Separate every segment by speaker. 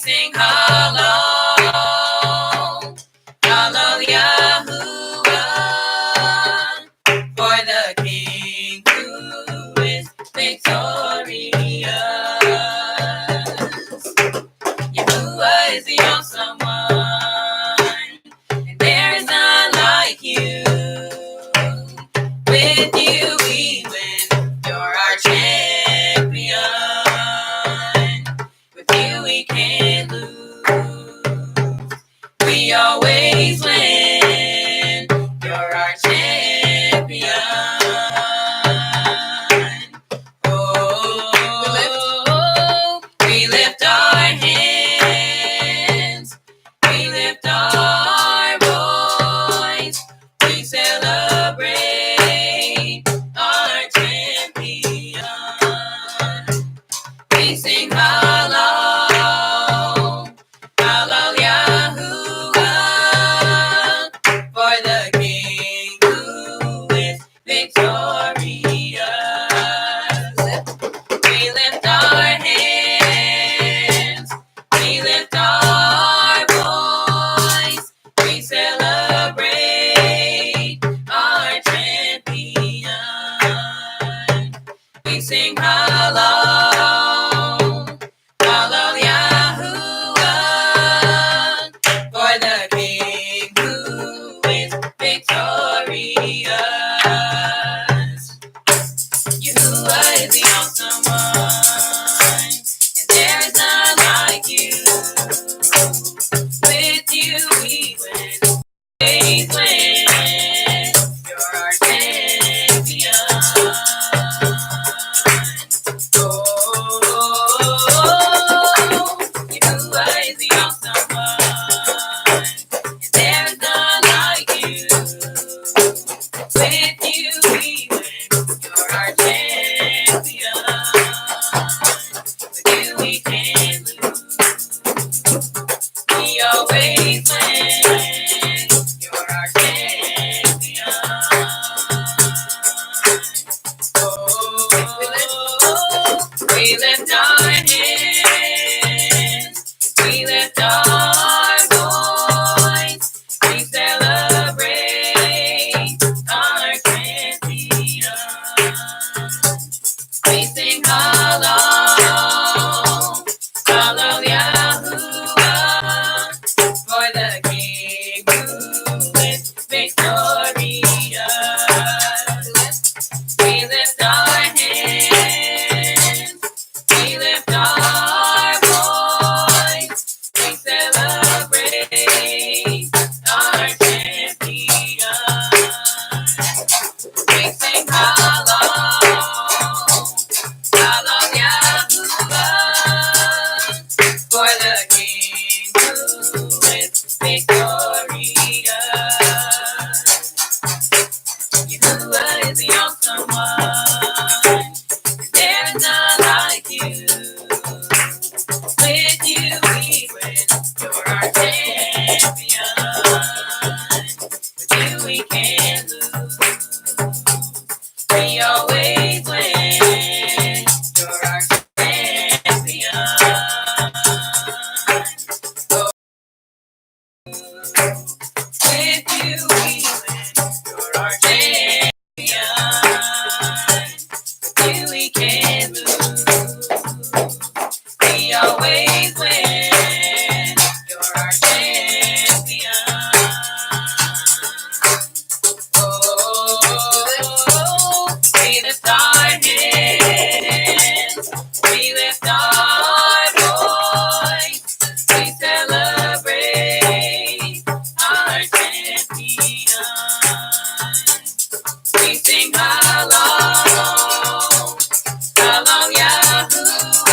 Speaker 1: sing Hallel, Hallel Yahuwah, for the King who is victorious. Yahuwah is the awesome one, and there is none like you. With you we win, you're our champion. With you we can't lose, we always win, you're our champion. Oh, we lift our hands, we lift our voice, we celebrate our champion. We sing Hallel, Hallel Yahuwah, for the King who is victorious. We lift our hands, we lift our voice, we celebrate our champion. We sing Hallel, Hallel Yahuwah, for the King who is victorious. Yahuwah is the awesome one, and there is none like you. With you we win, always win, you're our champion. Yahuwah is the awesome one, and there is none like you. With you we win, you're our champion. With you we can't lose, we always win, you're our champion. We lift our hands, we lift our voice, we celebrate our champion. We sing Hallel, Hallel Yahuwah, for the King who is victorious. We lift our hands, we lift our voice, we celebrate our champion. We sing Hallel, Hallel Yahuwah, for the King who is victorious. Yahuwah is the awesome one, and there is none like you. With you we win, you're our champion. With you we can't lose, we always win, you're our champion. With you we win, you're our champion. With you we can't lose, we always win, you're our champion. We lift our hands, we lift our voice, we celebrate our champion. We sing Hallel, Hallel Yahuwah,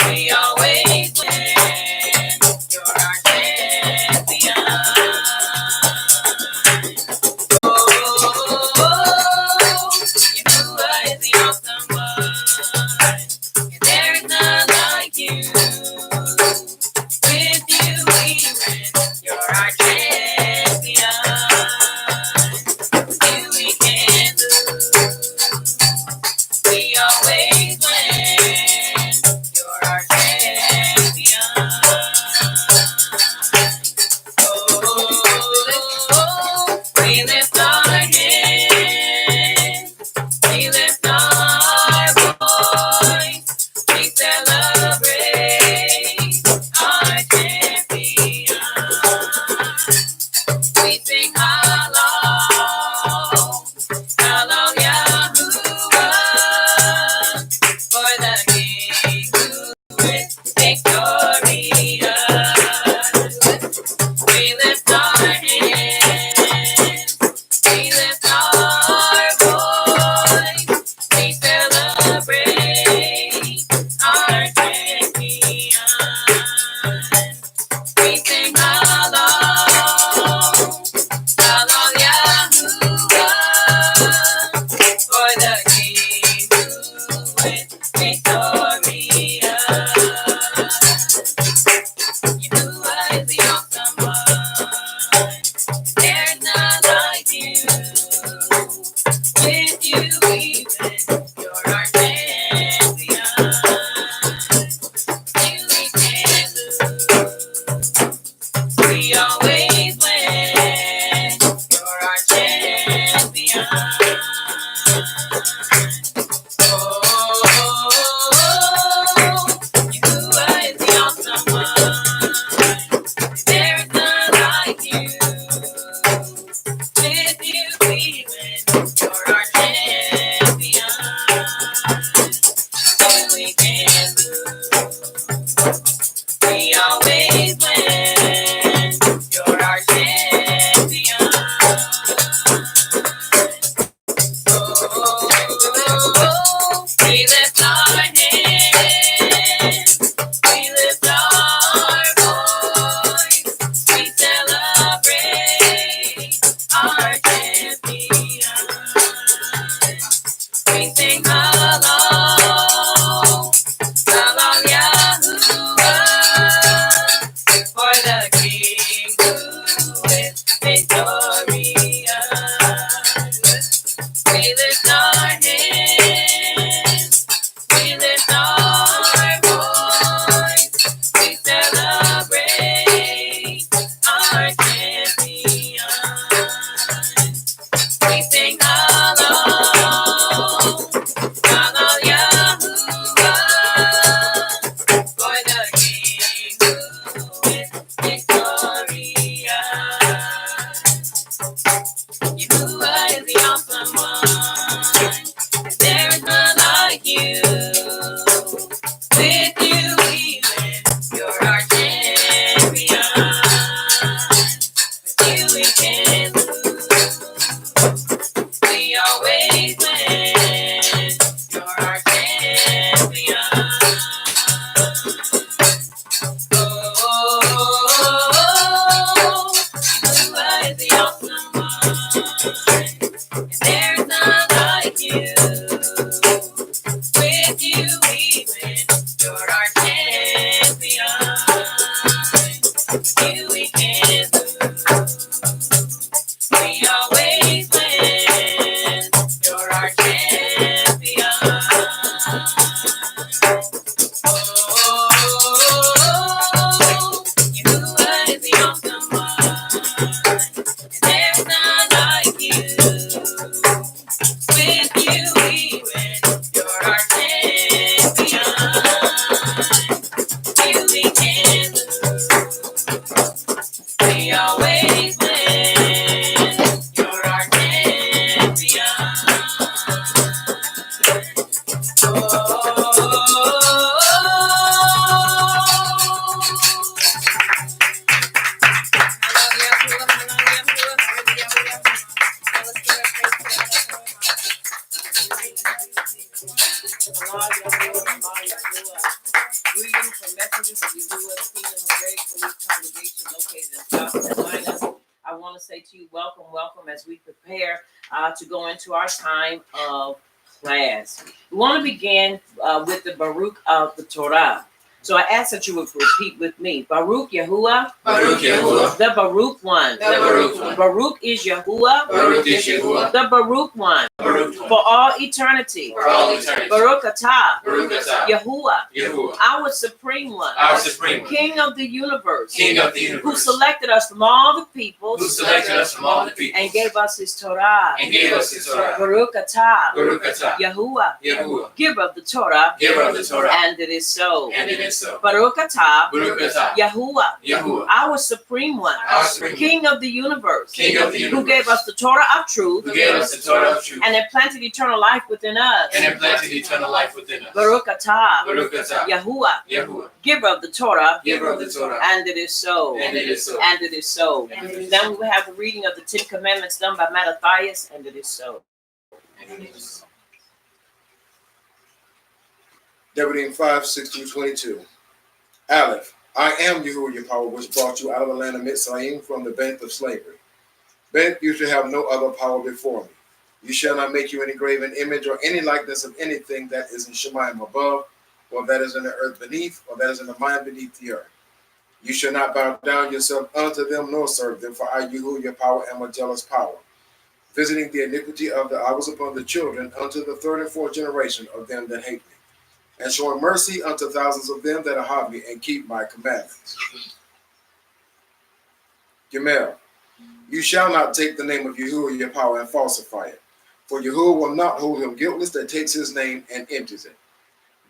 Speaker 1: We always win. You're our champion. You know I is the awesome one, and there is none like you. With you we win. You're our champion. With you we can lose. We always win. You're our champion. We lift our hands. We lift our voice. We celebrate our champion. We sing hallelujah, for the King who is victorious. We lift our hands, we lift our voice, we celebrate our champion. We sing hallelujah, for the King who is victorious. You know I is the awesome one. There's none like you. With you we win. You're our champion. You we can't lose. We always win. You're our champion. You are the awesome one. There is none like you. With you we win. You're our champion. You we can't lose. We always win. You're our champion. We lift our hands, we lift our voice, we celebrate our champion. We sing hallelujah, for the King who is victorious. We lift our hands, we lift our voice, we celebrate our champion. We sing hallelujah, for the King who is victorious. You are the awesome one. There is none like you. With you we win. You're our champion. With you we can't lose. We always win. You're our champion. You are the awesome one. There's none like you. With you we win. You're our champion. With you we can't lose. We always win. You're our champion. You are the awesome one. There's none like you. With you we win. You're our champion. You we can't lose. We always win. You're our champion. Greetings from messengers of Yahuwah's Kingdom of Great Belief Congregation located in South Carolina. I want to say to you, welcome, welcome as we prepare to go into our time of class. We want to begin with the Baruch of the Torah. So I ask that you would repeat with me. Baruch Yahuwah.
Speaker 2: Baruch Yahuwah.
Speaker 1: The Baruch one.
Speaker 2: The Baruch one.
Speaker 1: Baruch is Yahuwah.
Speaker 2: Baruch is Yahuwah.
Speaker 1: The Baruch one.
Speaker 2: Baruch one.
Speaker 1: For all eternity.
Speaker 2: For all eternity.
Speaker 1: Baruch atah.
Speaker 2: Baruch atah.
Speaker 1: Yahuwah.
Speaker 2: Yahuwah.
Speaker 1: Our supreme one.
Speaker 2: Our supreme one.
Speaker 1: King of the universe.
Speaker 2: King of the universe.
Speaker 1: Who selected us from all the peoples.
Speaker 2: Who selected us from all the peoples.
Speaker 1: And gave us his Torah.
Speaker 2: And gave us his Torah.
Speaker 1: Baruch atah.
Speaker 2: Baruch atah.
Speaker 1: Yahuwah.
Speaker 2: Yahuwah.
Speaker 1: Giver of the Torah.
Speaker 2: Giver of the Torah.
Speaker 1: And it is so.
Speaker 2: And it is so.
Speaker 1: Baruch atah.
Speaker 2: Baruch atah.
Speaker 1: Yahuwah.
Speaker 2: Yahuwah.
Speaker 1: Our supreme one.
Speaker 2: Our supreme one.
Speaker 1: King of the universe.
Speaker 2: King of the universe.
Speaker 1: Who gave us the Torah of truth.
Speaker 2: Who gave us the Torah of truth.
Speaker 1: And implanted eternal life within us.
Speaker 2: And implanted eternal life within us.
Speaker 1: Baruch atah.
Speaker 2: Baruch atah.
Speaker 1: Yahuwah.
Speaker 2: Yahuwah.
Speaker 1: Giver of the Torah.
Speaker 2: Giver of the Torah.
Speaker 1: And it is so.
Speaker 2: And it is so.
Speaker 1: And it is so.
Speaker 2: And it is
Speaker 1: Then we will have the reading of the Ten Commandments done by Mattathias, and it is so.
Speaker 2: And it is so.
Speaker 3: Devarim 5:6-22. Aleph, I am Yahuwah your power, which brought you out of the land of Mitzrayim from the bed of slavery. Bet you shall have no other power before me. You shall not make you any graven image or any likeness of anything that is in Shemayim above, or that is in the earth beneath, or that is in the mind beneath the earth. You shall not bow down yourself unto them, nor serve them, for I, Yahuwah your power, am a jealous power, visiting the iniquity of the hours upon the children unto the third and fourth generation of them that hate me, and showing mercy unto thousands of them that have me and keep my commandments. Gimel, you shall not take the name of Yahuwah your power and falsify it, for Yahuwah will not hold him guiltless that takes his name and empties it.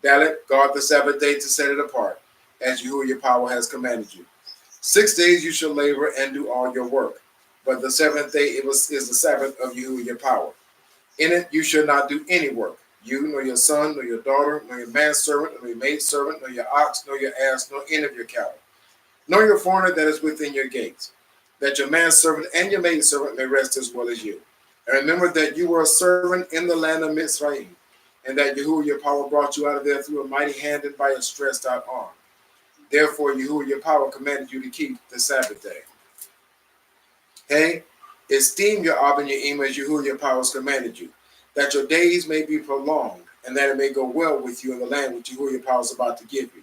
Speaker 3: Dalet, guard the Sabbath day to set it apart, as Yahuwah your power has commanded you. 6 days you shall labor and do all your work, but the seventh day is the Sabbath of Yahuwah your power. In it you shall not do any work, you, nor your son, nor your daughter, nor your manservant, nor your maidservant, nor your ox, nor your ass, nor any of your cattle, nor your foreigner that is within your gates, that your manservant and your maidservant may rest as well as you. And remember that you were a servant in the land of Mitzrayim, and that Yahuwah your power brought you out of there through a mighty hand and by a stretched out arm. Therefore Yahuwah your power commanded you to keep the Sabbath day. Hey, esteem your Ab and your Im as Yahuwah your power has commanded you, that your days may be prolonged, and that it may go well with you in the land which Yahuwah your power is about to give you.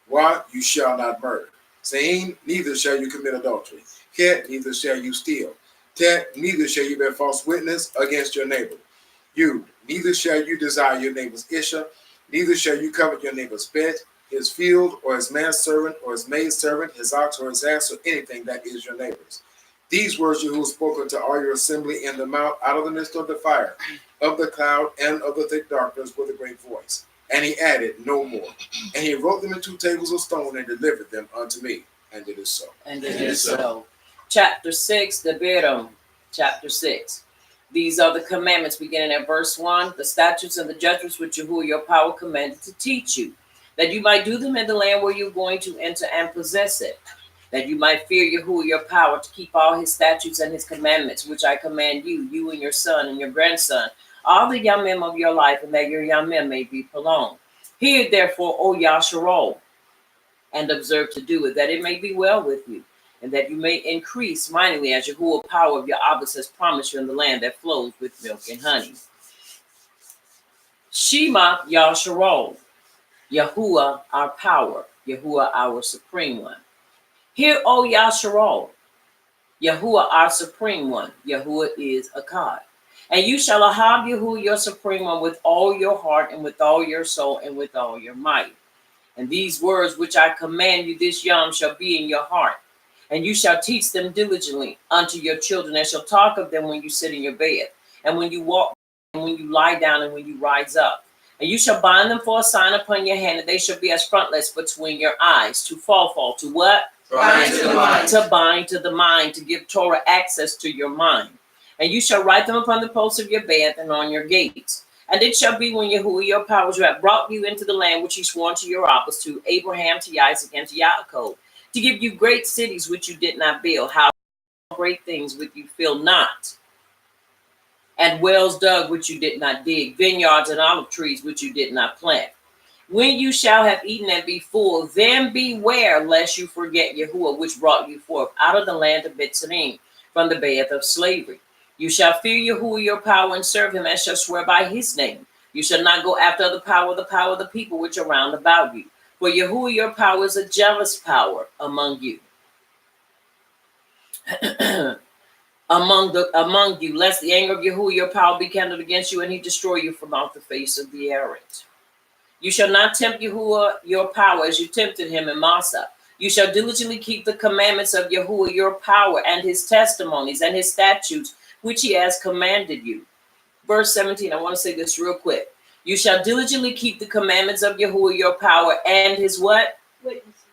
Speaker 3: Why? You shall not murder. Saying, neither shall you commit adultery. Ket, neither shall you steal. Tet, neither shall you bear false witness against your neighbor. You, neither shall you desire your neighbor's isha, neither shall you covet your neighbor's bed, his field, or his manservant, or his maidservant, his ox, or his ass, or anything that is your neighbor's. These words Yahuwah spoke unto all your assembly in the mount, out of the midst of the fire, of the cloud, and of the thick darkness with a great voice. And he added no more. And he wrote them in 2 tables of stone and delivered them unto me. And it is so.
Speaker 1: And it is so. Chapter 6, the Devarim, chapter 6. These are the commandments beginning at verse 1, the statutes and the judgments which Yahuwah your power commanded to teach you, that you might do them in the land where you're going to enter and possess it, that you might fear Yahuwah your power to keep all his statutes and his commandments, which I command you, you and your son and your grandson, all the yamim of your life, and that your yamim may be prolonged. Hear therefore, O Yasharol, and observe to do it, that it may be well with you, and that you may increase mightily as Yahuwah power of your Abbas has promised you in the land that flows with milk and honey. Shema Yasharol, Yahuwah our power, Yahuwah our supreme one. Hear, O Yasharol, Yahuwah our supreme one, Yahuwah is Akkad. And you shall ahab Yahuwah your supreme one with all your heart and with all your soul and with all your might. And these words which I command you this yom shall be in your heart. And you shall teach them diligently unto your children, and shall talk of them when you sit in your bed, and when you walk, and when you lie down, and when you rise up. And you shall bind them for a sign upon your hand, and they shall be as frontlets between your eyes. To fall to what?
Speaker 2: Bind to the mind.
Speaker 1: To bind to the mind, to give Torah access to your mind. And you shall write them upon the posts of your bed and on your gates. And it shall be when Yahuwah your powers have brought you into the land which he swore to your fathers, to Abraham, to Isaac, and to Yaakov, to give you great cities which you did not build, how great things which you fill not, and wells dug which you did not dig, vineyards and olive trees which you did not plant. When you shall have eaten and be full, then beware lest you forget Yahuwah, which brought you forth out of the land of Mitzrayim, from the bed of slavery. You shall fear Yahuwah your power and serve him, and shall swear by his name. You shall not go after the power of the people which are round about you. For Yahuwah your power is a jealous power among you. among you, lest the anger of Yahuwah your power be kindled against you, and he destroy you from off the face of the earth. You shall not tempt Yahuwah your power as you tempted him in Massa. You shall diligently keep the commandments of Yahuwah your power, and his testimonies and his statutes, which he has commanded you. Verse 17, I want to say this real quick. You shall diligently keep the commandments of Yahuwah your power, and his what?
Speaker 4: Witnesses.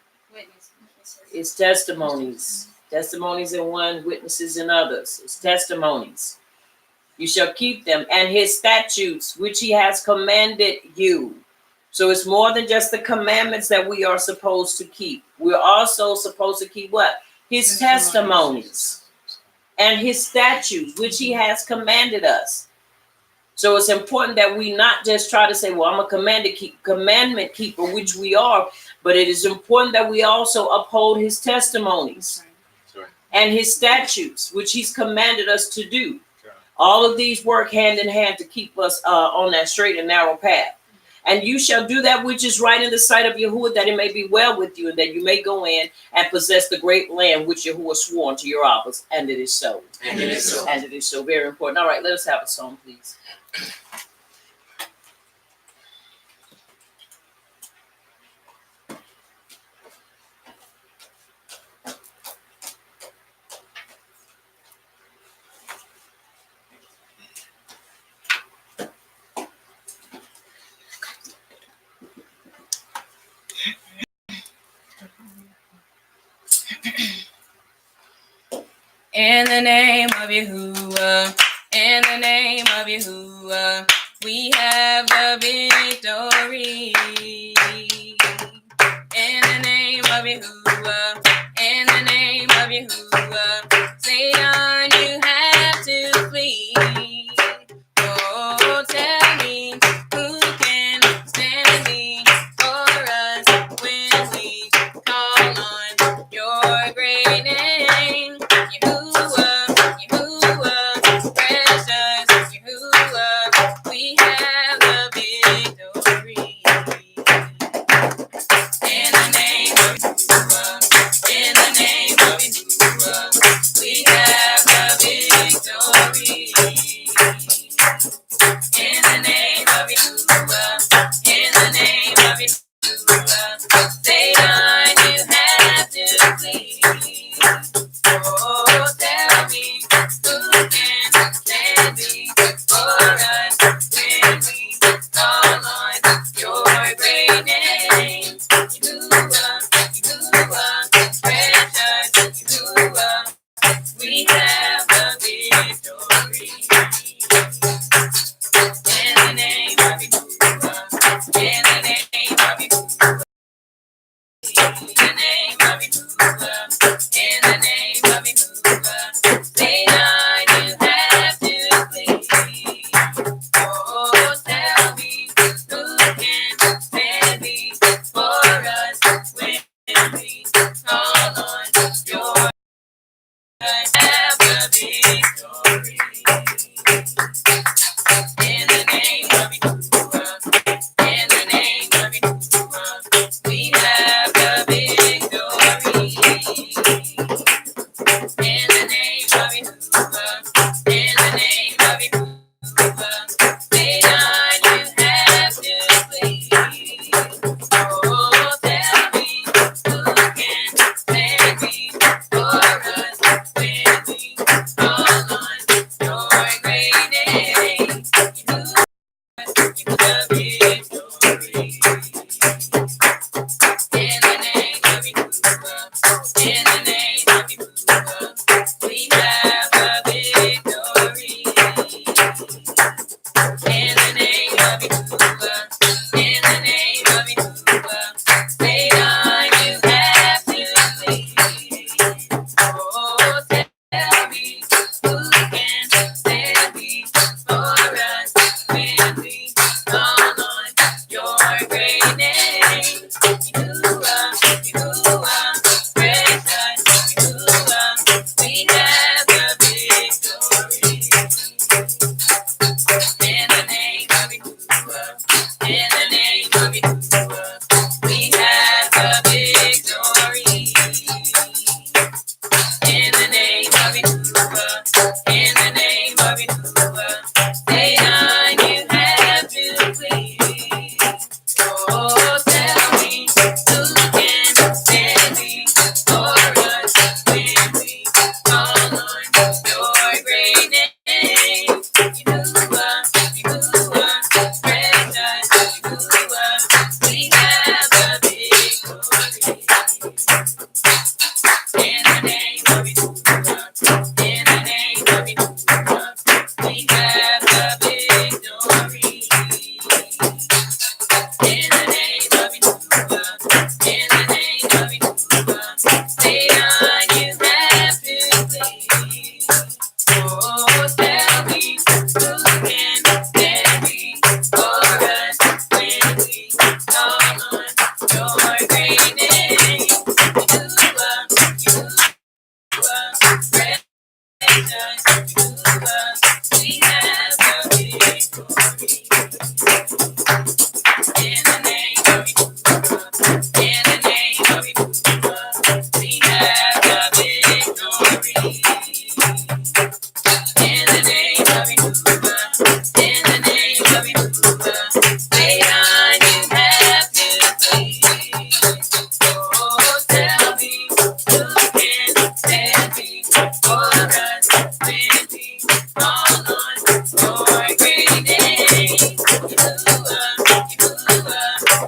Speaker 1: His testimonies. Testimonies in one, witnesses in others. His testimonies. You shall keep them, and his statutes, which he has commanded you. So it's more than just the commandments that we are supposed to keep. We're also supposed to keep what? His testimonies and his statutes, which he has commanded us. So it's important that we not just try to say, well, I'm a commandment keeper, which we are, but it is important that we also uphold his testimonies and his statutes, which he's commanded us to do. All of these work hand in hand to keep us on that straight and narrow path. And you shall do that which is right in the sight of Yahuwah, that it may be well with you, and that you may go in and possess the great land which Yahuwah swore unto your fathers. And it is so.
Speaker 2: And it is so.
Speaker 1: And it is so. Very important. All right, let us have a song, please.
Speaker 4: In the name of Yahuwah, in the name of Yahuwah, we have the victory. In the name of Yahuwah, in the name of Yahuwah, Satan, you have to flee. Oh, tell me who can stand before us when we call on your great name. Yahuwah, Yahuwah, precious Yahuwah, we have the victory. In the name of Yahuwah, in the name of Yahuwah, we have the victory. In the name of Yahuwah, in the name of Yahuwah, Satan, you have to flee. Oh, tell me who can stand before us when we call on your great name. Yahuwah, Yahuwah, precious Yahuwah, we have the victory. In the name of Yahuwah, in the name of Yahuwah.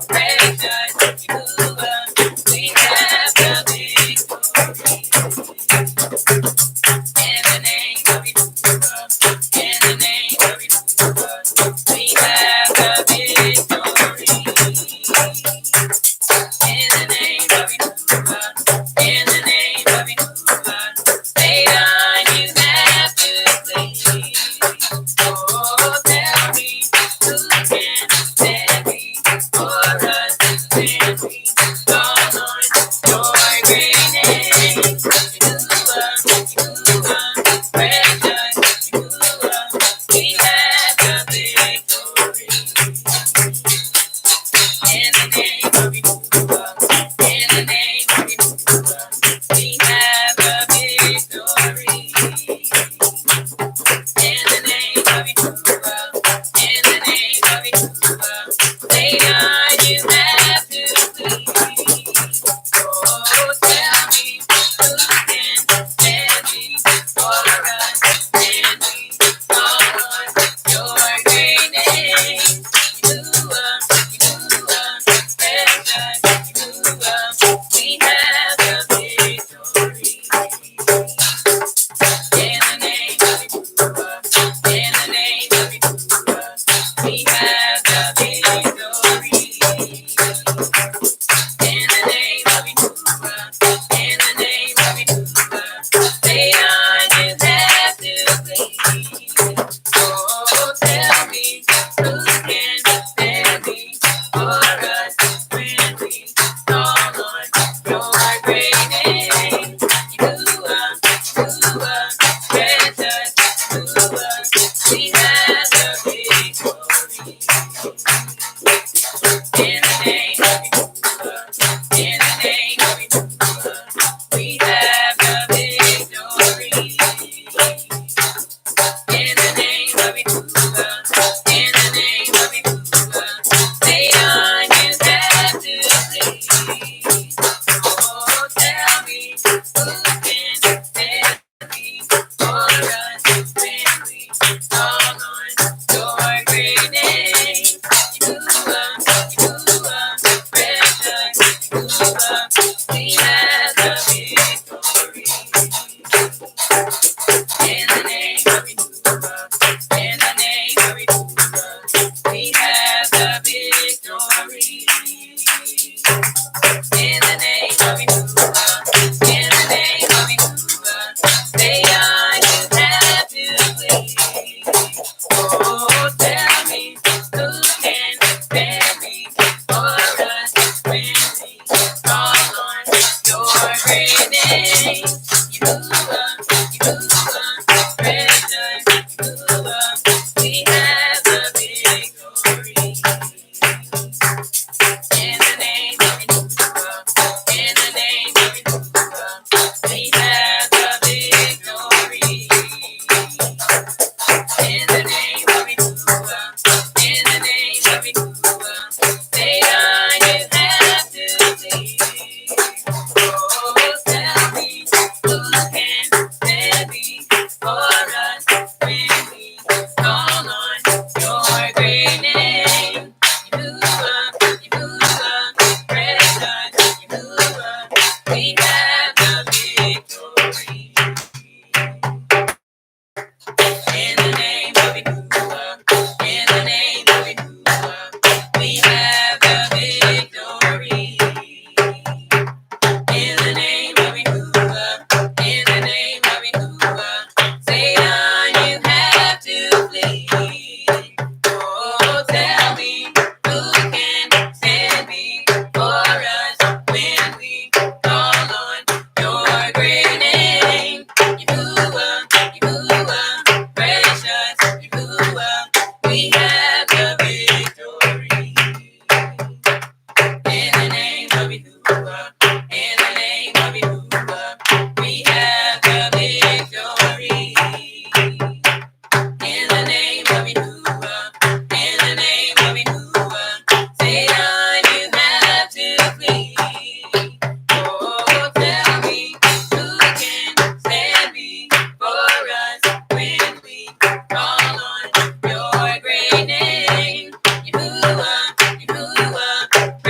Speaker 4: precious Yahuwah, we have the victory. In the name of Yahuwah, in the name of Yahuwah, we have the victory. In the name of Yahuwah, in the name of Yahuwah, Satan, you have to flee. Oh, tell me who can stand before us when we call on your great name. Yahuwah, Yahuwah, precious Yahuwah, we have the victory. In the name of Yahuwah, in the name of Yahuwah, we have the victory. In the name of Yahuwah, in the name of Yahuwah, Satan, you have to flee. Oh, tell me who can stand before us when we call on your great name. Yahuwah, Yahuwah, precious Yahuwah, we have the victory. In the name of Yahuwah, in the name of Yahuwah, we have the victory. In the name of Yahuwah, in the name of Yahuwah, Satan, you have to flee. Oh, tell me who can stand before us when we call on your great name. Yahuwah, Yahuwah, precious Yahuwah, we have the victory. In the name of Yahuwah, in the name of Yahuwah, we have the victory. In the name of Yahuwah, in the name of Yahuwah, Satan, you have to flee. Oh, tell me who can stand before us when we call on your great name. Yahuwah, Yahuwah, precious Yahuwah, we have the victory. In the name of Yahuwah, in the name of Yahuwah, we have the victory. In the name of Yahuwah, in the name of Yahuwah, Satan, you have to flee. Oh, tell me who can stand before us when we call on your great name. Yahuwah, Yahuwah, precious Yahuwah, we have the victory. In the name of Yahuwah, in the name of Yahuwah, we have the victory. In the name of Yahuwah, in the name of Yahuwah, Satan, you have to flee. Oh, tell me who can stand before us when we call on your great name. Yahuwah, Yahuwah, precious Yahuwah, we have the victory. In the name of Yahuwah, in the name of Yahuwah, we have the victory. In the name of Yahuwah, in the name of Yahuwah, Satan, you have to flee. Oh, tell me who can stand before us when we call on your great name. Yahuwah, Yahuwah, precious Yahuwah, we have the victory. In the name of Yahuwah, in the name of Yahuwah, we have the victory. In the name of Yahuwah, in the name of Yahuwah, Satan, you have to flee. Oh, tell me who can stand before us when we call on your great name. Yahuwah, Yahuwah,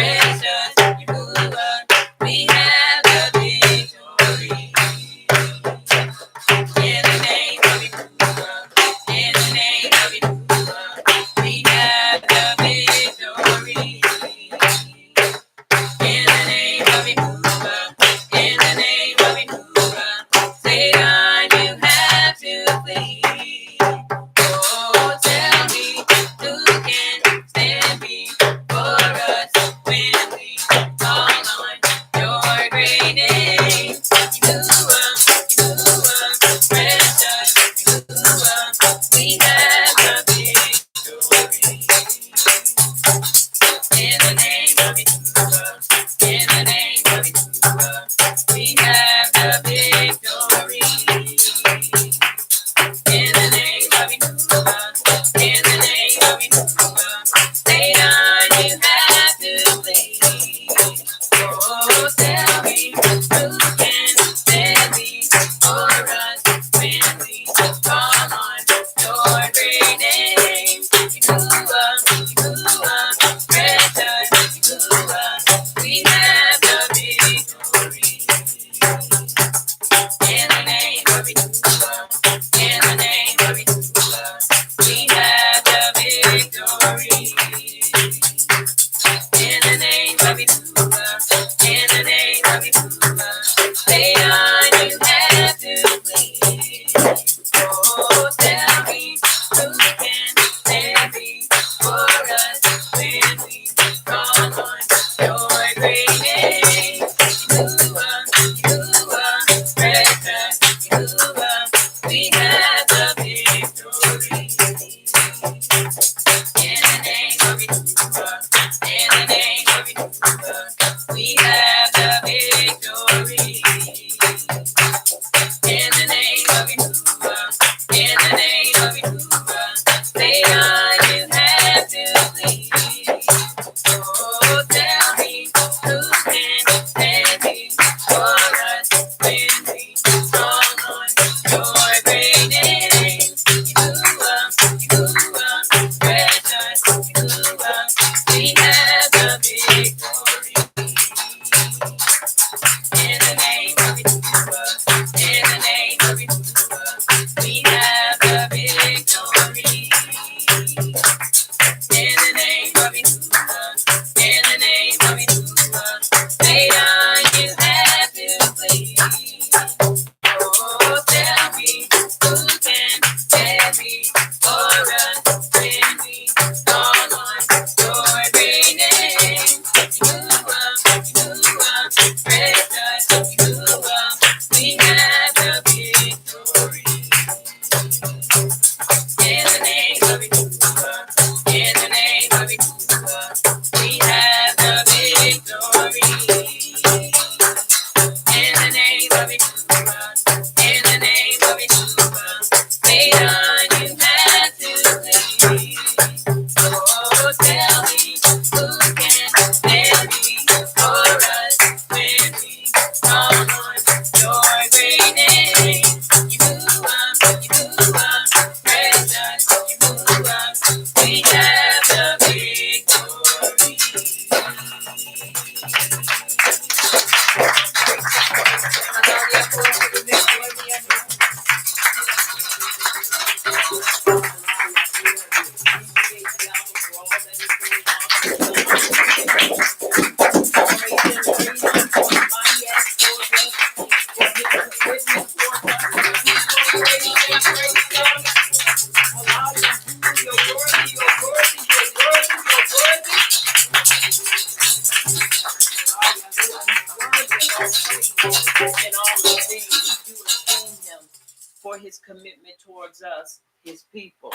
Speaker 1: commitment towards us, his people.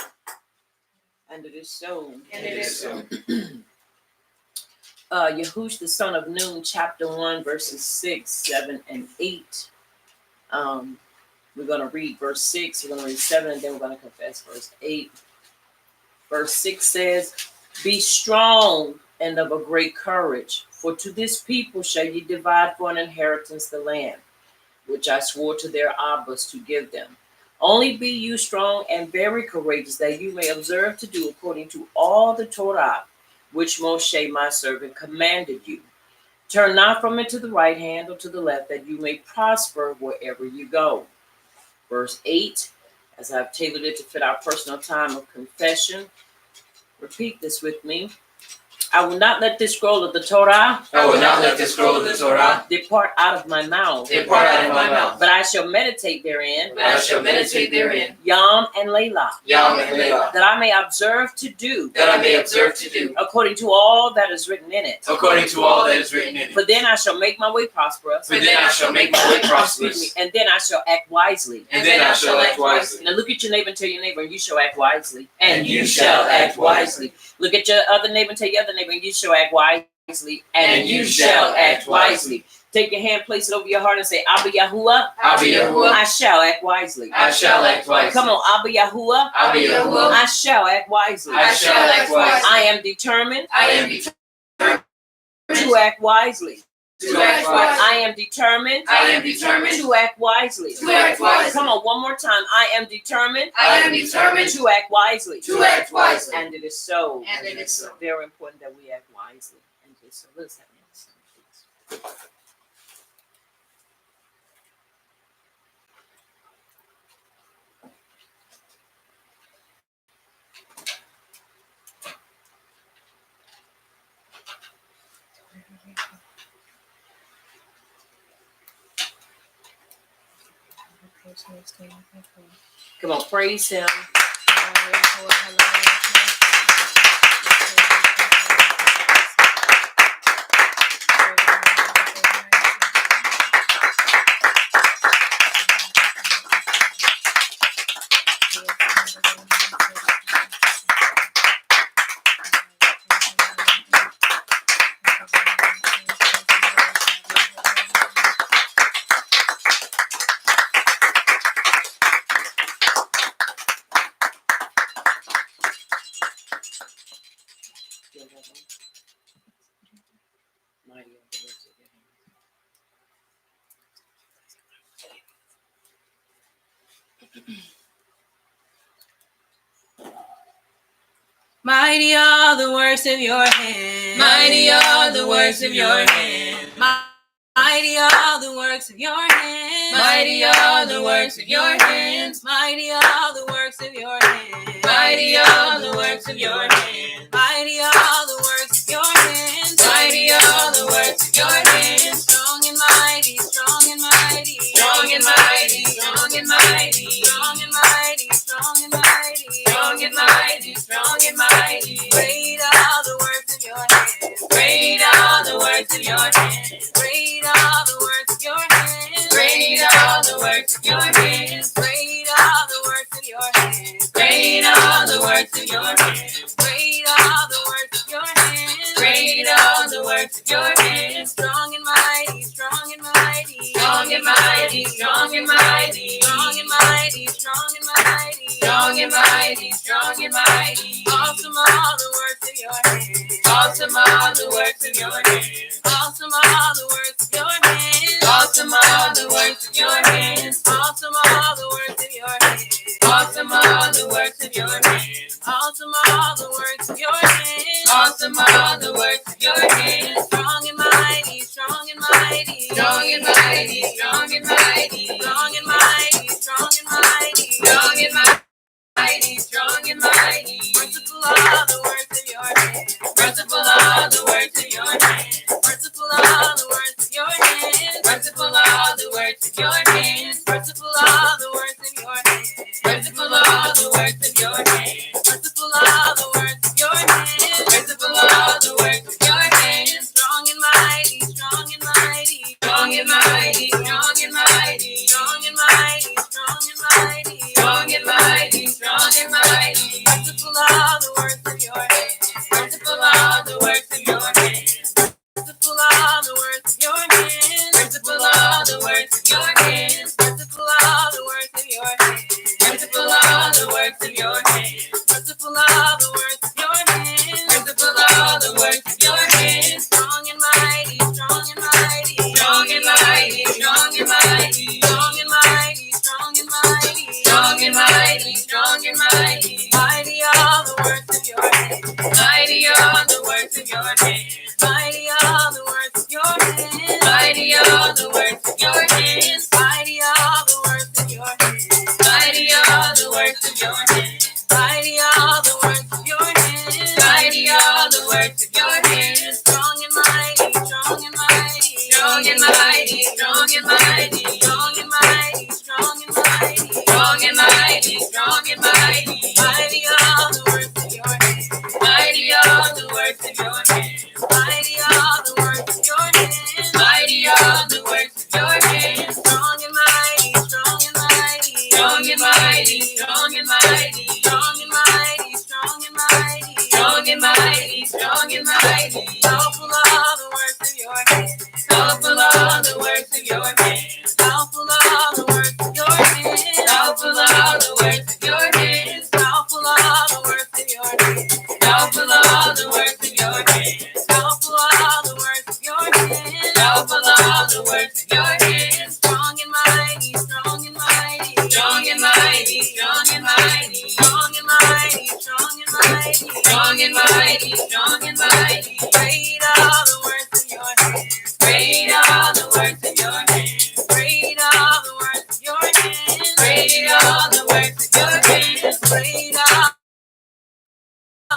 Speaker 1: And it is so.
Speaker 2: And it is so.
Speaker 1: Yahush, the son of Nun, chapter 1, verses 6, 7, and 8. We're going to read verse 6, we're going to read 7, and then we're going to confess verse 8. Verse 6 says, "Be strong and of a great courage, for to this people shall ye divide for an inheritance the land, which I swore to their Abbas to give them. Only be you strong and very courageous, that you may observe to do according to all the Torah, which Moshe my servant commanded you. Turn not from it to the right hand or to the left, that you may prosper wherever you go." Verse 8, as I've tailored it to fit our personal time of confession, repeat this with me. "I will not let this scroll of the Torah
Speaker 2: I will not let the scroll of the Torah
Speaker 1: depart out of my mouth,
Speaker 2: depart out of my mouth,
Speaker 1: but I shall meditate therein,
Speaker 2: but I shall meditate therein,
Speaker 1: Yom and Layla,
Speaker 2: Yom and Layla,
Speaker 1: that I may observe to do
Speaker 2: that I may observe to do
Speaker 1: according to all that is written in it.
Speaker 2: according to all that is written in it.
Speaker 1: For then I shall make my way prosperous,
Speaker 2: For then I shall make my way
Speaker 1: excuse me,
Speaker 2: prosperous,
Speaker 1: and then I shall act wisely."
Speaker 2: and then I shall act wisely.
Speaker 1: Now look at your neighbor and tell your neighbor, "You shall act wisely."
Speaker 2: And you shall act wisely.
Speaker 1: Look at your other neighbor and tell your other neighbor, "You shall act wisely." And you shall act wisely. Take your hand, place it over your heart, and say, "Abba Yahuwah,
Speaker 2: Abba Yahuwah,
Speaker 1: I shall act wisely."
Speaker 2: I shall act wisely.
Speaker 1: Come on, Abba Yahuwah,
Speaker 2: Abba Yahuwah,
Speaker 1: I shall act wisely.
Speaker 2: I shall act wisely.
Speaker 1: I am determined
Speaker 2: I am determined
Speaker 1: to act wisely.
Speaker 2: to act wisely.
Speaker 1: I am determined
Speaker 2: I am determined
Speaker 1: to act wisely.
Speaker 2: to act wisely.
Speaker 1: Come on, one more time. I am determined
Speaker 2: I am determined
Speaker 1: to act wisely.
Speaker 2: to act wisely.
Speaker 1: And it is so.
Speaker 2: And it is so.
Speaker 1: Very important that we act wisely. And it is so. Let's have another song, please. Come on, praise him. Mighty are the works of your hands.
Speaker 4: Mighty are the works of your hands.
Speaker 2: Mighty are the works of your hands.
Speaker 4: Mighty are the works of your hands.
Speaker 2: Mighty are the works of your hands.
Speaker 4: Mighty are the works of your hands.
Speaker 2: Mighty are the works of your hands.
Speaker 4: Mighty are the works of your hands.
Speaker 2: Mighty are the works of your hands.
Speaker 4: Strong and mighty, strong and mighty.
Speaker 2: Strong and mighty, strong and mighty.
Speaker 4: Strong and mighty, strong and mighty.
Speaker 2: Strong and mighty, strong and mighty.
Speaker 4: Great are the works of your hands.
Speaker 2: Great are the works of your hands.
Speaker 4: Great are the works of your hands.
Speaker 2: Great are the works of your hands.
Speaker 4: Great are the works of your hands.
Speaker 2: Great are the works of your hands.
Speaker 4: Great are the works of your hands.
Speaker 2: Great are the works of your hands.
Speaker 4: Strong and mighty, strong and mighty.
Speaker 2: Strong and mighty, strong and mighty.
Speaker 4: Strong and mighty, strong and mighty.
Speaker 2: Strong and mighty, strong and mighty.
Speaker 4: Awesome are the works of your hands.
Speaker 2: Awesome are the works of your hands.
Speaker 4: Awesome are the works of your hands.
Speaker 2: Awesome are the works of your hands.
Speaker 4: Awesome are the works of your hands.
Speaker 2: Awesome are the works of your hands.
Speaker 4: Awesome are the works of your hands.
Speaker 2: Awesome are the works of your hands.
Speaker 4: Strong and mighty, strong and mighty.
Speaker 2: Strong and mighty, strong and mighty.
Speaker 4: Strong and mighty, strong and mighty.
Speaker 2: Strong and mighty, strong and mighty.
Speaker 4: Merciful are the works of your hands.
Speaker 2: Merciful are the works of your hands.
Speaker 4: hands. Powerful are the works of your hands. Powerful are the works of your hands. Powerful are the works of your hands. Powerful are the works of your hands. Powerful are the works of your hands. Powerful are the works of your hands. Powerful are the works of your hands. Strong and mighty, strong and mighty, strong and mighty, strong and mighty, strong and mighty, strong and mighty, strong and mighty, strong and mighty. Great are the works of your hands. Great are the works of your hands. Great are the works of your hands. Great are the works of your hands. Great are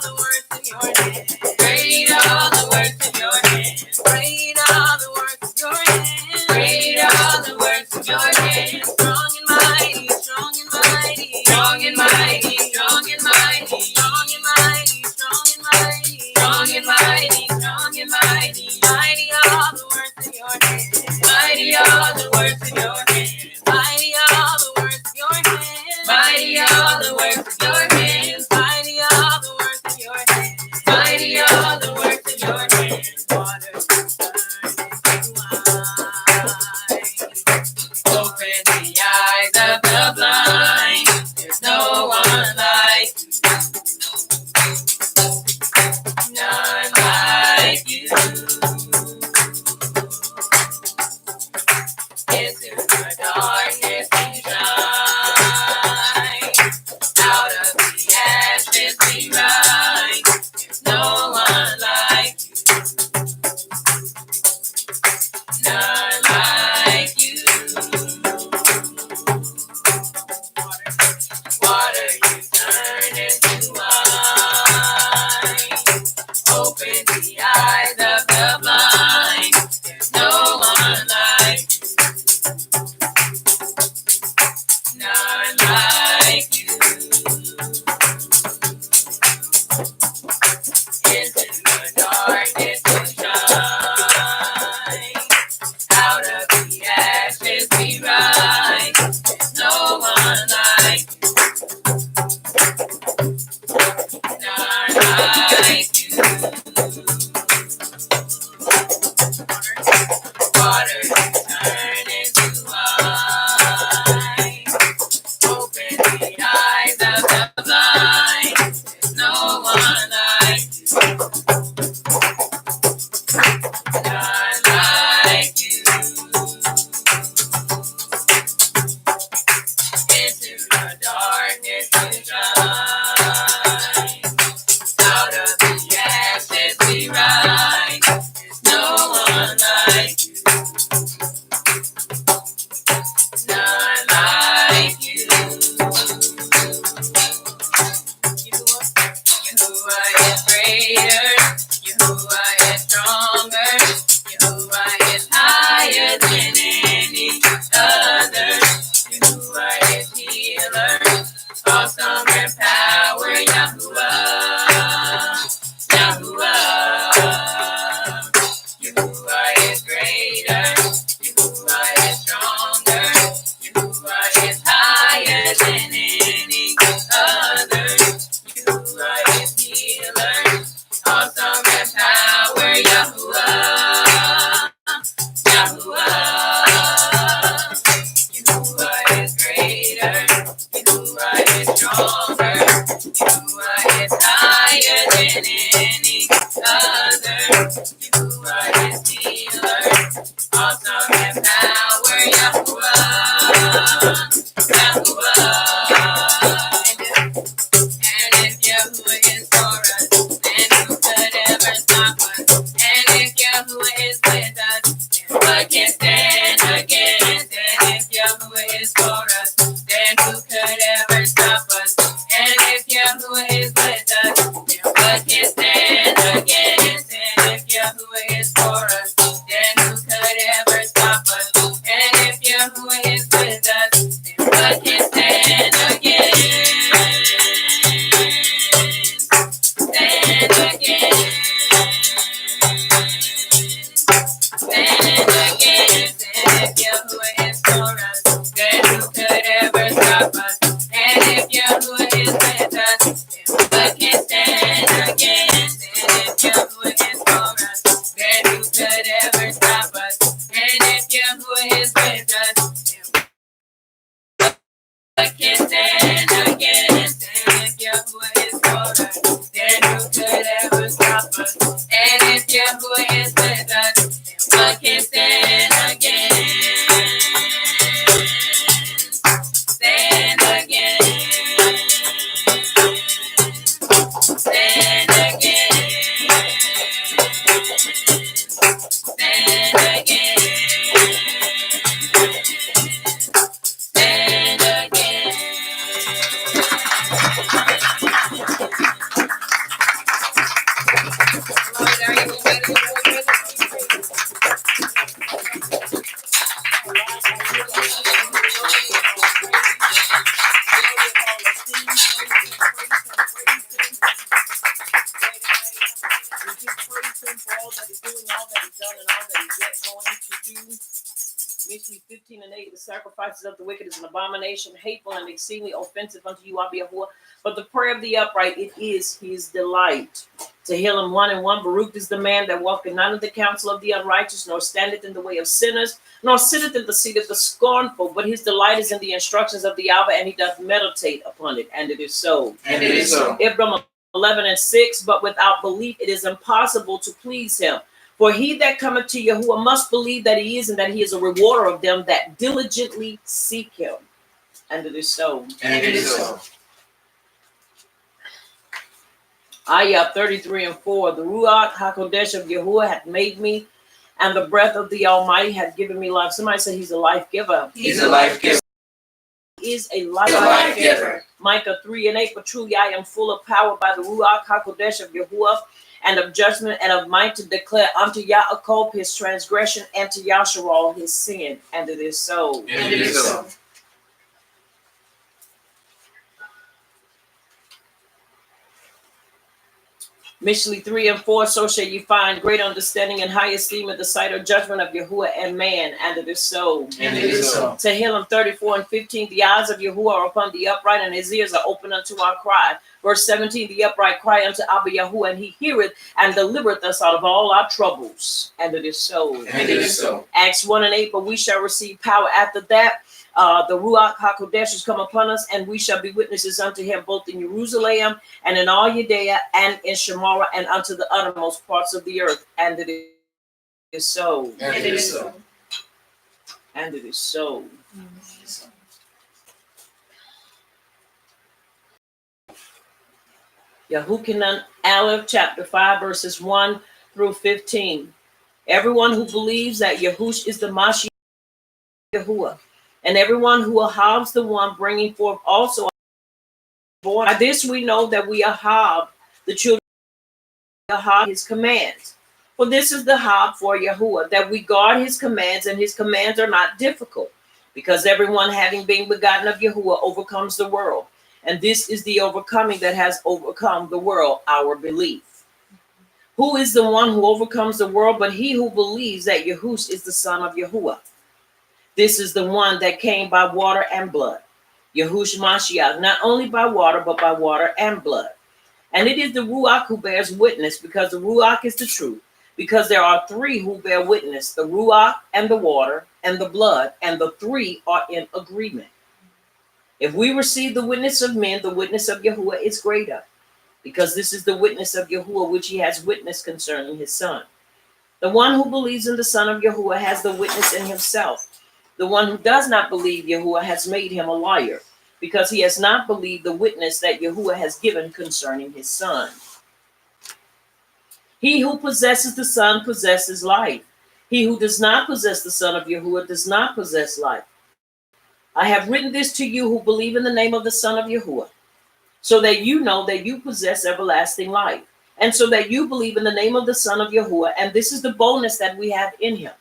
Speaker 4: the works of your hands. Great are the works of your hands. Great are the works of your hands. Great are the works of your hands. Strong and mighty, strong and mighty, strong and mighty, strong and mighty, strong and mighty, strong and mighty, strong and mighty, strong and mighty. Mighty are the works of your hands. Mighty are the works of your hands. Mighty are the works of your hands. Mighty are the works of your hands. Mighty are the works of your hands. Mighty are the works of your hands. Waters turn into wine. Open the eyes of the blind. There's no one like you. None like you. Into the darkness we shine. Out of the ashes we rise. There's no one like you. None like you. Water you turn into wine. Open the eyes of the blind. There's no one like you. None like you. Into the darkness we shine. Out of the ashes we rise. There's no one like you. None like you. Water you turn into wine. Open the eyes of the blind. There's no one like you. None like you. Into the darkness we shine. Out of the ashes we rise. There's no one like you. None like you. Yahuwah is greater. Yahuwah is stronger. Yahuwah is higher than any other. Yahuwah is healer. Awesome in power. Yahuwah. Yahuwah. Yahuwah is greater. Yahuwah is stronger. Yahuwah is higher than any other. Yahuwah is healer. Awesome in power. Yahuwah. Yahuwah. Yahuwah is greater. Yahuwah is stronger. Yahuwah is higher than any other. Yahuwah is healer. Awesome in power. Yahuwah. Yahuwah. And if Yahuwah is for us, then who could ever stop us? And if Yahuwah is with us, then what can stand against? And if Yahuwah is for us, then who could ever stop us? And if Yahuwah is with us, then what can stand against? And if Yahuwah is for us, then who could ever stop us? And if Yahuwah is with us, then what can stand against? Stand against. Stand against. And if Yahuwah is for us, then who could ever stop us? And if Yahuwah is with us, then what can stand against? And if Yahuwah is for us, then who could is with us. What can stand against? And if Yahuwah is for us, then who could ever stop us? And if Yahuwah is with us, what can stand against? Stand against. Stand against. Stand against. Stand against. Lord, are you ready?
Speaker 1: We give praise him for all that he's doing, all that he's done, and all that he's yet going to do. Mishlei 15:8, the sacrifices of the wicked is an abomination, hateful and exceedingly offensive unto you, Abba Yahuwah. But the prayer of the upright, it is his delight. To heal him 1:1, Baruch is the man that walketh not in the counsel of the unrighteous, nor standeth in the way of sinners, nor sitteth in the seat of the scornful, but his delight is in the instructions of the Abba, and he doth meditate upon it, and it is so.
Speaker 3: And it is so.
Speaker 1: Abraham 11:6, but without belief it is impossible to please him. For he that cometh to Yahuwah must believe that he is, and that he is a rewarder of them that diligently seek him. And it is so.
Speaker 3: And it is so.
Speaker 1: Ayah 33:4, the Ruach HaKodesh of Yahuwah hath made me, and the breath of the Almighty hath given me life. Somebody say he's a life giver.
Speaker 3: He's a life giver.
Speaker 1: He is a
Speaker 3: A
Speaker 1: life
Speaker 3: life
Speaker 1: giver.
Speaker 3: giver.
Speaker 1: Micah 3:8, but truly I am full of power by the Ruach HaKodesh of Yahuwah, and of judgment and of might to declare unto Yaakov his transgression, and to Yasharal his sin. And it is so.
Speaker 3: And it is so.
Speaker 1: Mishlei 3:4, so shall you find great understanding and high esteem in the sight of judgment of Yahuwah and man, and it is so.
Speaker 3: And it is so.
Speaker 1: Tehillim 34:15, the eyes of Yahuwah are upon the upright, and his ears are open unto our cry. Verse 17, the upright cry unto Abba Yahuwah, and he heareth and delivereth us out of all our troubles, and it is so.
Speaker 3: And it is so.
Speaker 1: Acts 1:8, but we shall receive power after that. The Ruach HaKodesh has come upon us, and we shall be witnesses unto him both in Jerusalem and in all Judea and in Samaria and unto the uttermost parts of the earth. And it is so.
Speaker 3: And it is so.
Speaker 1: And it is so. Yehukanan Aleph, chapter 5, verses 1 through 15. Everyone who believes that Yahush is the Mashiach Yahuwah, and everyone who ahabs the one bringing forth also born. By this we know that we ahab the children of ahab his commands. For this is the hab for Yahuwah, that we guard his commands, and his commands are not difficult, because everyone having been begotten of Yahuwah overcomes the world. And this is the overcoming that has overcome the world, our belief. Who is the one who overcomes the world but he who believes that Yahush is the son of Yahuwah? This is the one that came by water and blood, Yahush Mashiach, not only by water, but by water and blood. And it is the Ruach who bears witness, because the Ruach is the truth. Because there are three who bear witness, the Ruach and the water and the blood, and the three are in agreement. If we receive the witness of men, the witness of Yahuwah is greater, because this is the witness of Yahuwah which he has witnessed concerning his son. The one who believes in the son of Yahuwah has the witness in himself. The one who does not believe Yahuwah has made him a liar, because he has not believed the witness that Yahuwah has given concerning his son. He who possesses the son possesses life. He who does not possess the son of Yahuwah does not possess life. I have written this to you who believe in the name of the son of Yahuwah, so that you know that you possess everlasting life, and so that you believe in the name of the son of Yahuwah. And this is the boldness that we have in him,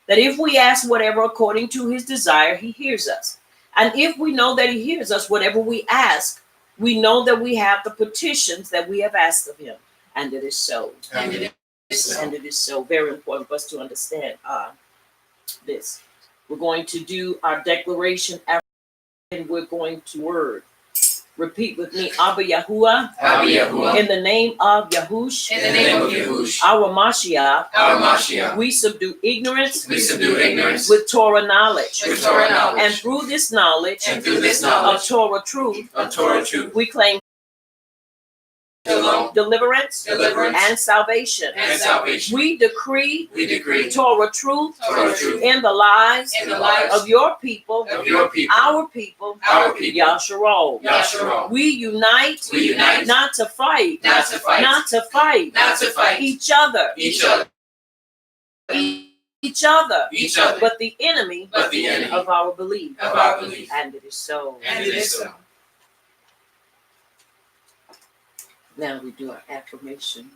Speaker 1: that if we ask whatever according to his desire, he hears us. And if we know that he hears us, whatever we ask, we know that we have the petitions that we have asked of him. And it is so.
Speaker 3: And it is so.
Speaker 1: And it is so. Very important for us to understand this. We're going to do our declaration, and we're going to word. Repeat with me. Abba Yahuwah.
Speaker 4: Abba Yahuwah.
Speaker 1: In the name of Yahush.
Speaker 4: In the name of Yahush.
Speaker 1: Our Mashiach.
Speaker 4: Our Mashiach.
Speaker 1: We subdue ignorance.
Speaker 4: We subdue ignorance.
Speaker 1: With Torah knowledge.
Speaker 4: With Torah knowledge.
Speaker 1: And through this knowledge.
Speaker 4: And through this knowledge.
Speaker 1: Of Torah truth.
Speaker 4: Of Torah truth.
Speaker 1: We claim
Speaker 4: Shalom.
Speaker 1: Deliverance.
Speaker 4: Deliverance.
Speaker 1: And salvation.
Speaker 4: And salvation.
Speaker 1: We decree.
Speaker 4: We decree
Speaker 1: Torah truth.
Speaker 4: Torah truth.
Speaker 1: In the lives.
Speaker 4: In the lives
Speaker 1: of your people.
Speaker 4: of your people.
Speaker 1: Our people.
Speaker 4: Our people.
Speaker 1: Yasharal.
Speaker 4: Yasharal.
Speaker 1: We unite.
Speaker 4: We unite.
Speaker 1: Not to fight.
Speaker 4: Not to fight.
Speaker 1: Not to fight.
Speaker 4: Not to fight.
Speaker 1: Each other.
Speaker 4: Each other.
Speaker 1: Each other.
Speaker 4: Each other.
Speaker 1: But the enemy.
Speaker 4: But the enemy.
Speaker 1: Of our belief.
Speaker 4: Of our belief.
Speaker 1: And it is so.
Speaker 4: And it is so.
Speaker 1: Now we do our affirmation.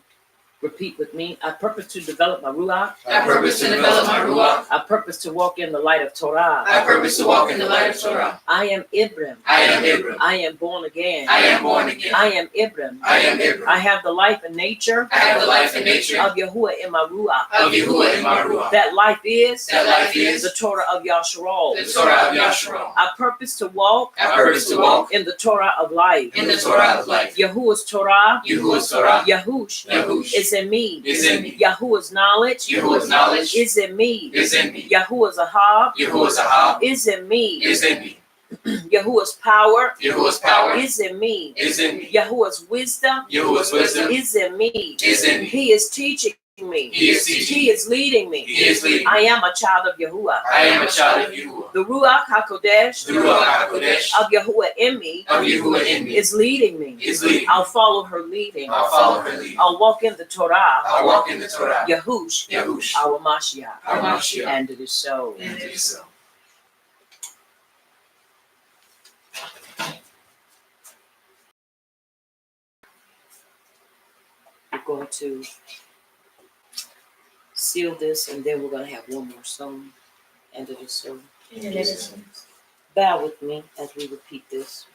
Speaker 1: Repeat with me. I purpose to develop my Ruach.
Speaker 4: I purpose to develop my Ruach.
Speaker 1: I purpose to walk in the light of Torah.
Speaker 4: I purpose to walk in the light of Torah.
Speaker 1: I am Ibram.
Speaker 4: I am Ibram.
Speaker 1: I am born again.
Speaker 4: I am born again.
Speaker 1: I am Ibram.
Speaker 4: I am Ibram.
Speaker 1: I have the life and nature.
Speaker 4: I have the life and nature
Speaker 1: Of Yahuwah in my Ruach.
Speaker 4: of Yahuwah in my Ruach.
Speaker 1: That life is.
Speaker 4: That life is
Speaker 1: the Torah of Yasharal.
Speaker 4: the Torah of Yasharal.
Speaker 1: I purpose to walk.
Speaker 4: I purpose to walk
Speaker 1: In the Torah of life.
Speaker 4: in the Torah of life.
Speaker 1: Yahuwah's Torah.
Speaker 4: Yahuwah's Torah.
Speaker 1: Yahush.
Speaker 4: Yahush
Speaker 1: Is in me.
Speaker 4: is in me.
Speaker 1: Yahuwah's knowledge.
Speaker 4: Yahuwah's knowledge
Speaker 1: Is in me.
Speaker 4: is in me.
Speaker 1: Yahuwah's ahab.
Speaker 4: Yahuwah's ahab
Speaker 1: Is in me.
Speaker 4: is in me.
Speaker 1: Yahuwah's power.
Speaker 4: Yahuwah's power
Speaker 1: Is in me.
Speaker 4: is in me.
Speaker 1: Yahuwah's wisdom.
Speaker 4: Yahuwah's wisdom
Speaker 1: Is in me.
Speaker 4: is in me.
Speaker 1: He is teaching me.
Speaker 4: He is teaching.
Speaker 1: He is leading me.
Speaker 4: He is leading.
Speaker 1: I am a child of Yahuwah.
Speaker 4: I am a child of Yahuwah.
Speaker 1: The Ruach HaKodesh
Speaker 4: The Ruach HaKodesh
Speaker 1: of Yahuwah in me
Speaker 4: of Yahuwah in me
Speaker 1: is leading me.
Speaker 4: is leading.
Speaker 1: I'll follow her leading.
Speaker 4: I'll follow her lead.
Speaker 1: I'll walk in the Torah.
Speaker 4: I'll walk in the Torah.
Speaker 1: Yahush,
Speaker 4: Yahush.
Speaker 1: our Mashiach.
Speaker 4: Our Mashiach.
Speaker 1: And it is so.
Speaker 4: And it is so.
Speaker 1: We're going to seal this, and then we're going to have one more song. And it is so.
Speaker 4: And it is so.
Speaker 1: Bow with me as we repeat this.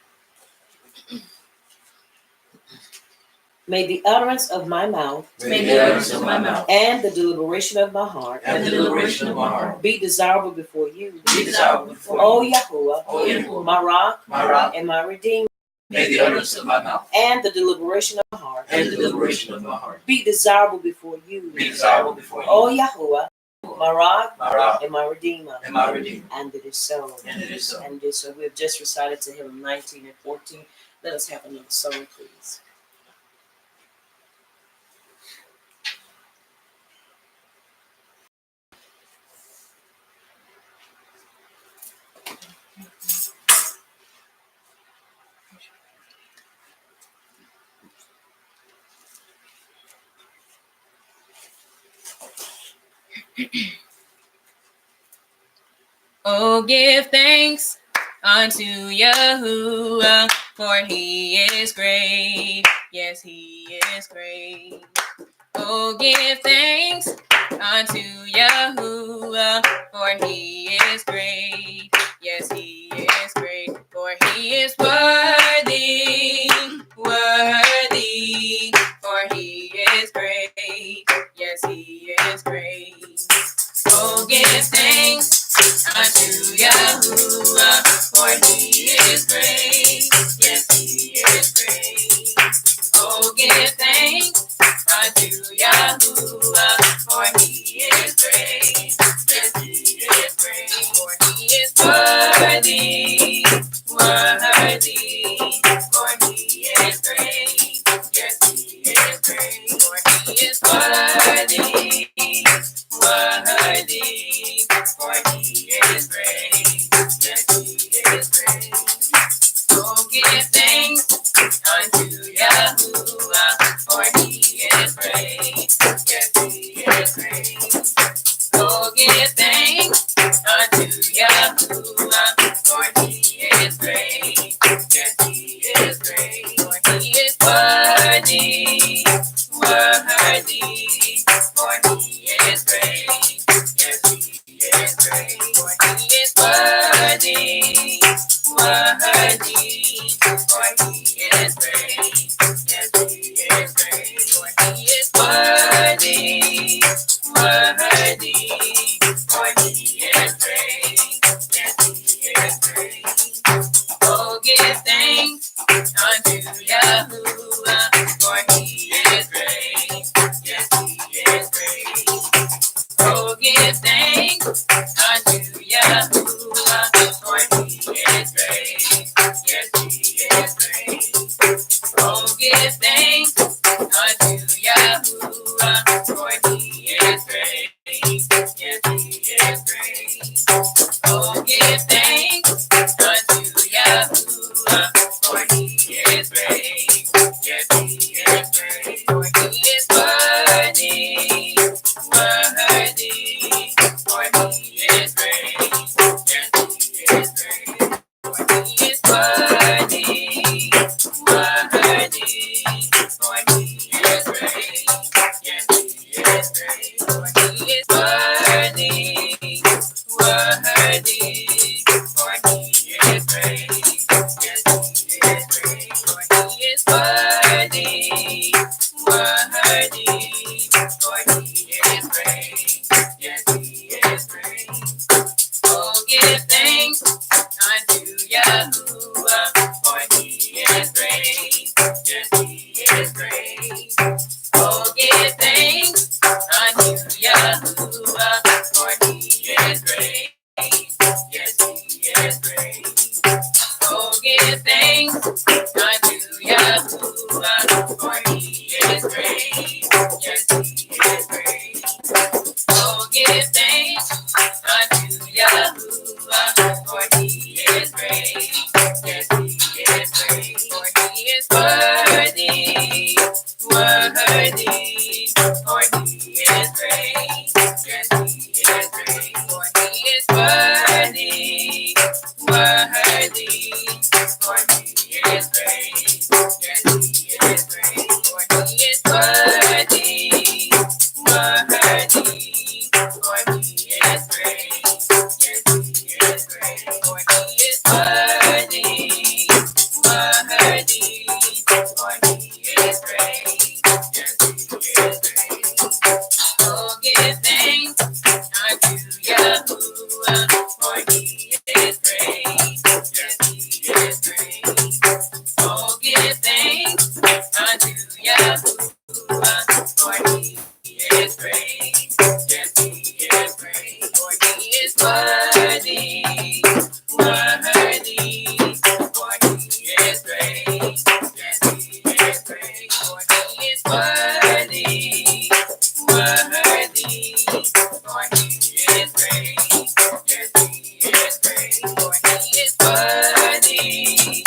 Speaker 1: May the utterance of my mouth
Speaker 4: May the utterance of my mouth
Speaker 1: and the deliberation of my heart
Speaker 4: and the deliberation of my heart
Speaker 1: be desirable before you.
Speaker 4: be desirable before
Speaker 1: O
Speaker 4: you.
Speaker 1: Yahuwah,
Speaker 4: O Yahuwah,
Speaker 1: my rock
Speaker 4: my rock,
Speaker 1: and my redeemer,
Speaker 4: may the utterance of my mouth
Speaker 1: and the deliberation of my heart
Speaker 4: and the deliberation of my heart
Speaker 1: be desirable before you.
Speaker 4: be desirable before you.
Speaker 1: O Yahuwah, my rock
Speaker 4: My rock
Speaker 1: and my redeemer.
Speaker 4: and my redeemer.
Speaker 1: And it is so.
Speaker 4: And it is so.
Speaker 1: And it is so. We have just recited to him 19 and 14. Let us have another song, please.
Speaker 2: Oh, give thanks unto Yahuwah, for he is great. Yes, he is great. Oh, give thanks unto Yahuwah, for he is great. Yes, he is great. For he is worthy, worthy. For he is great. Yes, he is great. Oh, give thanks unto Yahuwah, for he is great. Yes, he is great. Oh, give thanks unto Yahuwah, for he is great. Yes, he is great. For he is worthy, worthy. For he is great. Yes, he is great. For he is worthy, worthy. For he is great. Yes, he is great. Oh, give thanks unto Yahuwah, for he is great. Yes, he is great. Oh, give thanks unto Yahuwah, for he is great. Yes, he is great. For he is worthy, worthy. For he is great. Yes, he is great. For he is worthy, worthy. For he is great. Yes, he is great. For he is worthy, worthy. For he is great. Yes, he is great. Oh, give thanks give thanks unto Yahuwah, for he is great. Yes, he is great. Oh, give thanks unto Yahuwah, for he is great. Yes, he is great. Oh, give thanks unto Yahuwah, for he is great. Yes, he is great. For he is worthy, worthy. For he is great. Yes, he is great. For he is worthy, worthy. For he is great. Yes, he is great. For he is worthy, worthy. For he is great. Yes, he is great. For he is worthy, worthy. For he is great. Yes, he is great. Oh, give thanks unto Yahuwah, for he is great. Yes, he is great. Oh, give thanks unto Yahuwah, for he is great. Yes, he is great. Oh, give thanks unto Yahuwah, for he is great. Yes, he is great. Oh, give thanks unto Yahuwah, for he is great. Yes, he is great. For he is worthy, worthy. For he is great. Yes, he is great. For he is worthy, worthy. For he is great. Yes, he is great. For he is worthy, worthy. For he is great. Yes, he is great. For he is worthy, worthy. For he is great. Yes, he is great. Oh, give thanks unto Yahuwah, for he is great. Yes, he is great. Oh, give thanks unto Yahuwah, for he is great. Yes, he is great. For he is worthy, worthy. For he is great. Yes, he is great. For he is worthy, worthy. For he is great. Yes, he is great. For he is worthy,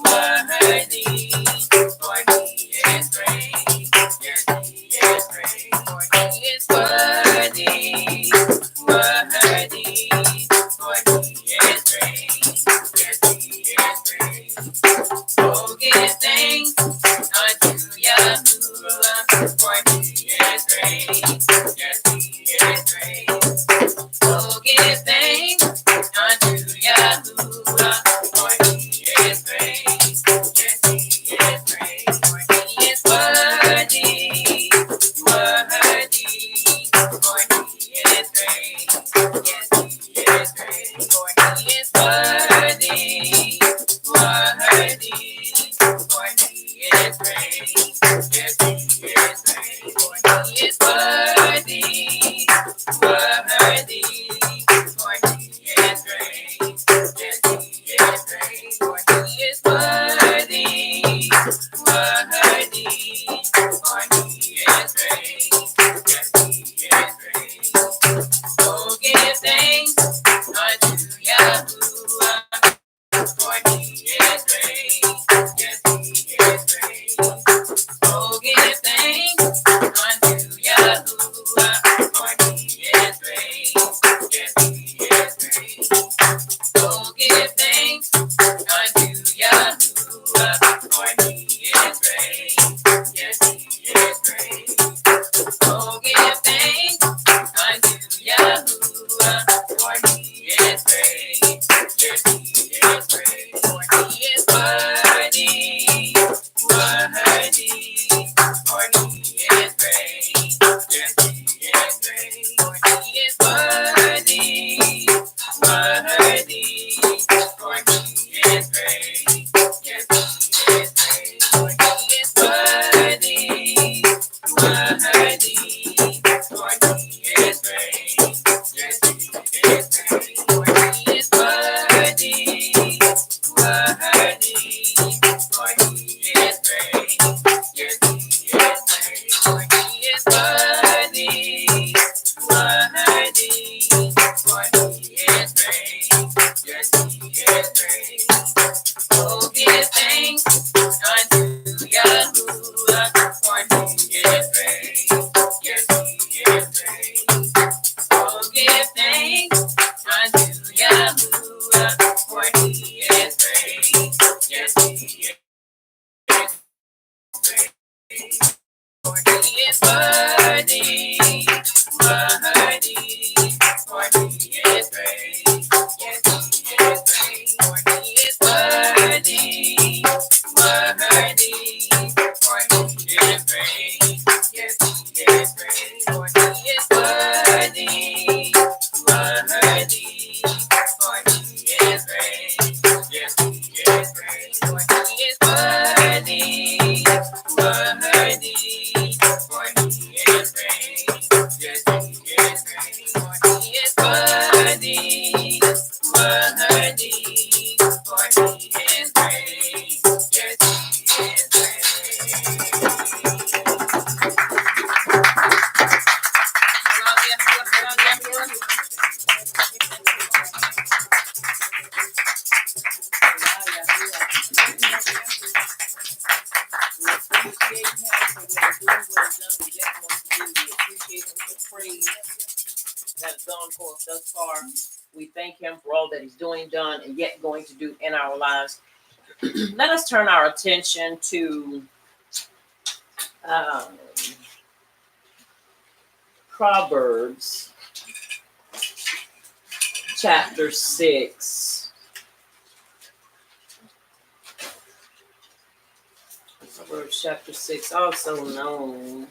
Speaker 2: worthy. For he is great. Yes, he is great. For he is worthy, worthy. For he is great. Yes, he is great. Oh, give thanks unto Yahuwah, for he is great. Yes, he is great. Oh, give thanks unto Yahuwah, for he is great. Yes, he is great. For he is worthy, worthy. For he is great. Yes, he is great. For he is worthy, worthy. For he is great. Yes, he is great. For he is worthy, worthy. For he is great. Yes, he is great. For he is worthy, worthy. For he is great. Yes, he is great. Oh, give thanks unto Yahuwah, for he is great. Yes, he is great. Oh, give thanks unto Yahuwah, for he is great. Yes, he is great. Oh, give thanks unto Yahuwah, for he is great. Yes, he is great. Oh, give thanks unto Yahuwah, for he is great. Yes, he is great. For he is worthy, worthy. For he is great. Yes, he is great. For he is worthy, worthy. For he is great. Yes, he is great. For he is worthy, worthy. For he is great.
Speaker 4: worthy, for he is great. Yes, he is great.
Speaker 1: That's gone forth thus far. We thank him for all that he's doing, done, and yet going to do in our lives. Let us turn our attention to um, Proverbs chapter 6. Proverbs chapter 6, also known